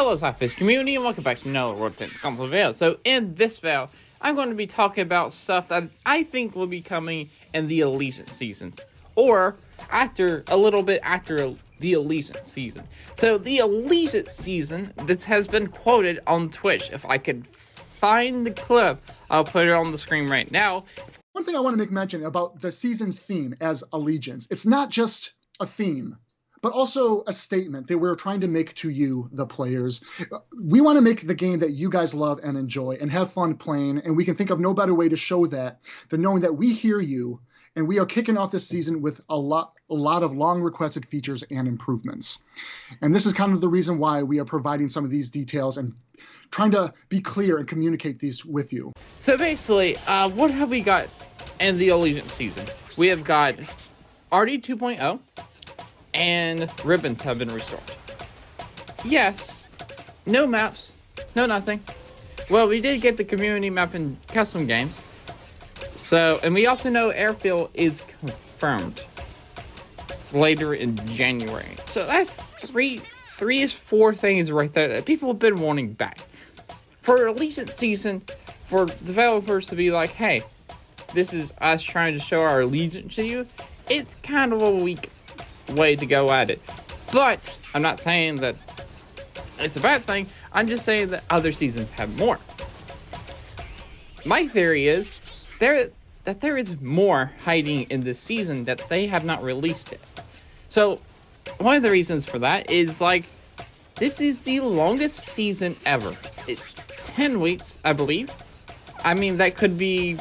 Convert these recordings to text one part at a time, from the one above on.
Hello, SLAPAFISH community, and welcome back to another World Tennis Console video. So, in this video, I'm going to be talking about stuff that I think will be coming in the Allegiant seasons, or a little bit after the Allegiant season. So, the Allegiant season, this has been quoted on Twitch. If I could find the clip, I'll put it on the screen right now. One thing I want to make mention about the season's theme as Allegiance, it's not just a theme, but also a statement that we're trying to make to you, the players. We want to make the game that you guys love and enjoy and have fun playing, and we can think of no better way to show that than knowing that we hear you, and we are kicking off this season with a lot of long-requested features and improvements. And this is kind of the reason why we are providing some of these details and trying to be clear and communicate these with you. So basically, what have we got in the Allegiant season? We have got RD 2.0, and ribbons have been restored. Yes, no maps, no nothing. Well, we did get the community map in custom games. So, and we also know airfield is confirmed later in January. So that's four things right there that people have been wanting back. For Allegiant season, for developers to be like, hey, this is us trying to show our allegiance to you, it's kind of a weak way to go at it. But I'm not saying that it's a bad thing. I'm just saying that other seasons have more. My theory is that there is more hiding in this season that they have not released yet. So one of the reasons for that is, like, this is the longest season ever. It's 10 weeks, I believe. I mean, that could be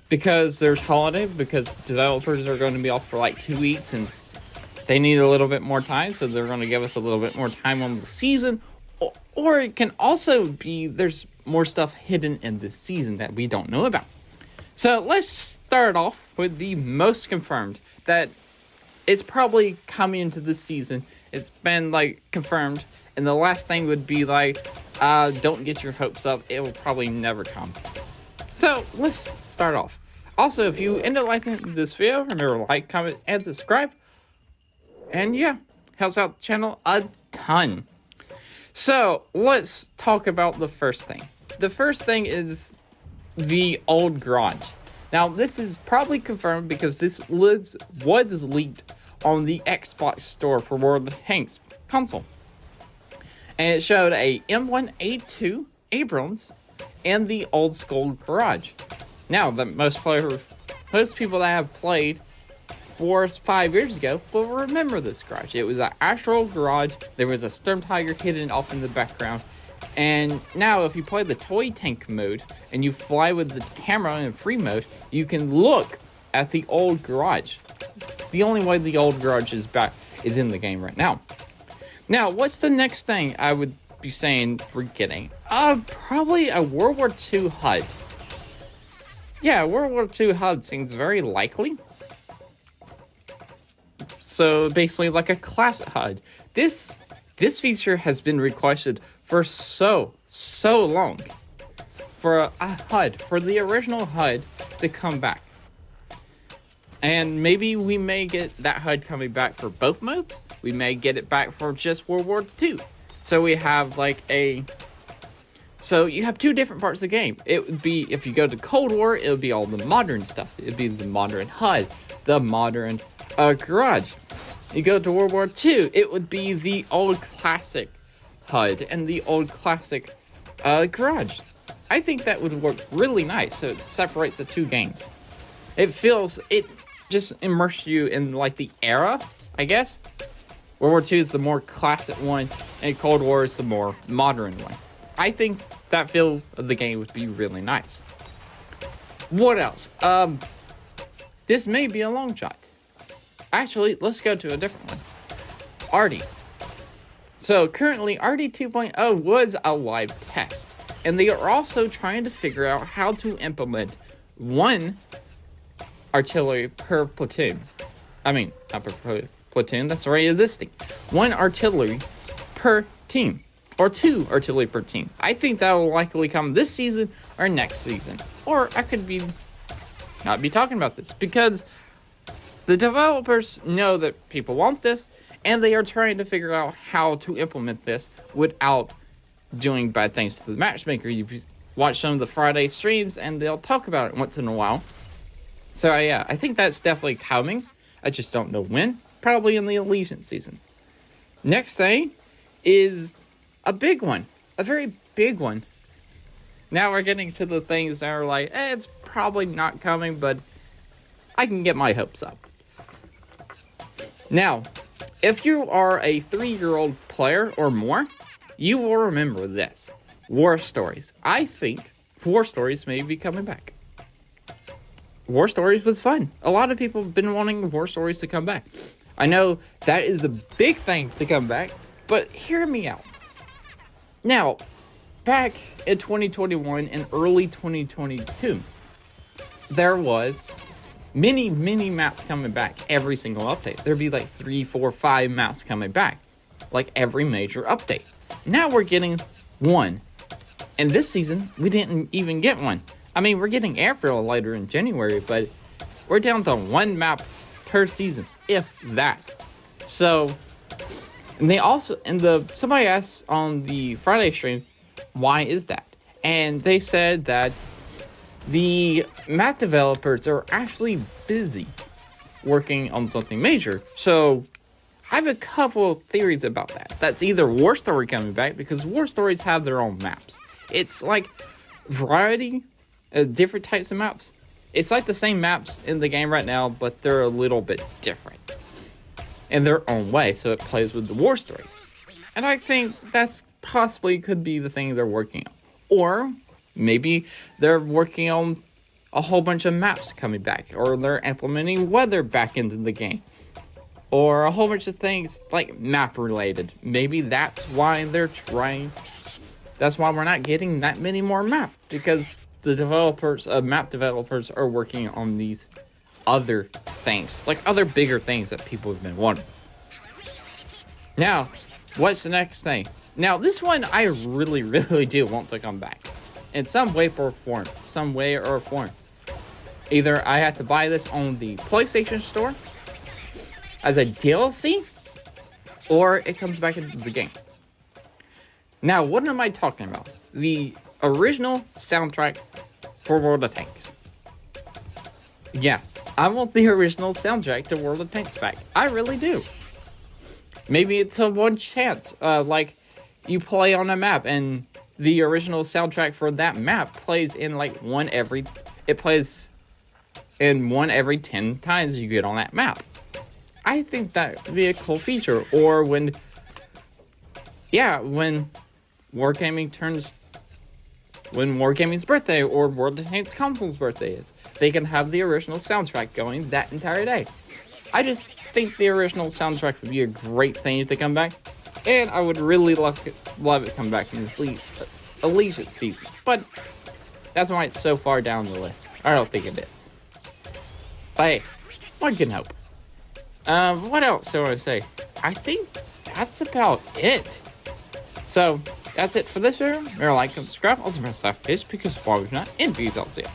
because there's holiday, because developers are going to be off for like 2 weeks and they need a little bit more time, so they're going to give us a little bit more time on the season. Or it can also be there's more stuff hidden in this season that we don't know about. So let's start off with the most confirmed, that it's probably coming into this season. It's been, like, confirmed. And the last thing would be, like, don't get your hopes up. It will probably never come. So let's start off. Also, if you end up liking this video, remember to like, comment, and subscribe. And yeah, helps out the channel a ton. So let's talk about the first thing. The first thing is the old garage. Now, this is probably confirmed because this was leaked on the Xbox store for World of Tanks console. And it showed a M1A2 Abrams and the old school garage. Now, that most people that have played 4 or 5 years ago will remember this garage. It was an actual garage. There was a Storm Tiger hidden off in the background. And now, if you play the toy tank mode and you fly with the camera in free mode, you can look at the old garage. The only way the old garage is back is in the game right now. Now, what's the next thing I would be saying we're getting? Probably a World War II HUD. Yeah, World War II HUD seems very likely. So basically, like a classic HUD. This feature has been requested for so long. For a HUD, for the original HUD to come back. And maybe we may get that HUD coming back for both modes. We may get it back for just World War II. So we have like so you have two different parts of the game. It would be, if you go to Cold War, it would be all the modern stuff. It would be the modern HUD, the modern garage. You go to World War II, it would be the old classic HUD and the old classic garage. I think that would work really nice, so it separates the two games. It just immerses you in, like, the era, I guess. World War II is the more classic one, and Cold War is the more modern one. I think that feel of the game would be really nice. What else? This may be a long shot. Actually, let's go to a different one. RD. So currently, RD 2.0 was a live test. And they are also trying to figure out how to implement one artillery per platoon. I mean, not per platoon, that's already existing. One artillery per team. Or 2 artillery per team. I think that will likely come this season or next season. Or I could not be talking about this, because the developers know that people want this, And they are trying to figure out how to implement this without doing bad things to the matchmaker. You've watched some of the Friday streams, and they'll talk about it once in a while. So yeah, I think that's definitely coming. I just don't know when. Probably in the Allegiance season. Next thing is a big one. A very big one. Now we're getting to the things that are like, it's probably not coming, but I can get my hopes up. Now, if you are a 3-year-old player or more, you will remember this. War Stories. I think War Stories may be coming back. War Stories was fun. A lot of people have been wanting War Stories to come back. I know that is the big thing to come back, but hear me out. Now, back in 2021 and early 2022, there was many maps coming back every single update. There'd be like 3, 4, 5 maps coming back, like every major update. Now we're getting one. And this season, we didn't even get one. I mean, we're getting Airfield later in January, but we're down to 1 map per season, if that. So, and they also, somebody asked on the Friday stream, why is that? And they said that the map developers are actually busy working on something major. So, I have a couple of theories about that. That's either War Story coming back, because War Stories have their own maps. It's like variety of different types of maps. It's like the same maps in the game right now, but they're a little bit different in their own way, so it plays with the War Story. And I think that's possibly could be the thing they're working on. Or maybe they're working on a whole bunch of maps coming back, or they're implementing weather back into the game, or a whole bunch of things like map related. Maybe that's why they're trying. That's why we're not getting that many more maps, because the developers, map developers, are working on these other things, like other bigger things that people have been wanting. Now, what's the next thing? Now, this one I really do want to come back in some way or form. Either I have to buy this on the PlayStation Store as a DLC, or it comes back into the game. Now, what am I talking about? The original soundtrack for World of Tanks. Yes, I want the original soundtrack to World of Tanks back. I really do. Maybe it's a one chance, like you play on a map and the original soundtrack for that map plays in like it plays in 1 every 10 times you get on that map. I think that would be a cool feature. Or when Wargaming's birthday or World of Tanks console's birthday is, they can have the original soundtrack going that entire day. I just think the original soundtrack would be a great thing to come back, and I would really love it to come back in this Allegiance season. But that's why it's so far down the list. I don't think it is. But hey, one can hope. What else do I want to say? I think that's about it. So, that's it for this video. Remember to like and subscribe. Also, remember to SLAPAFISH, because why would not? And peace out. See ya.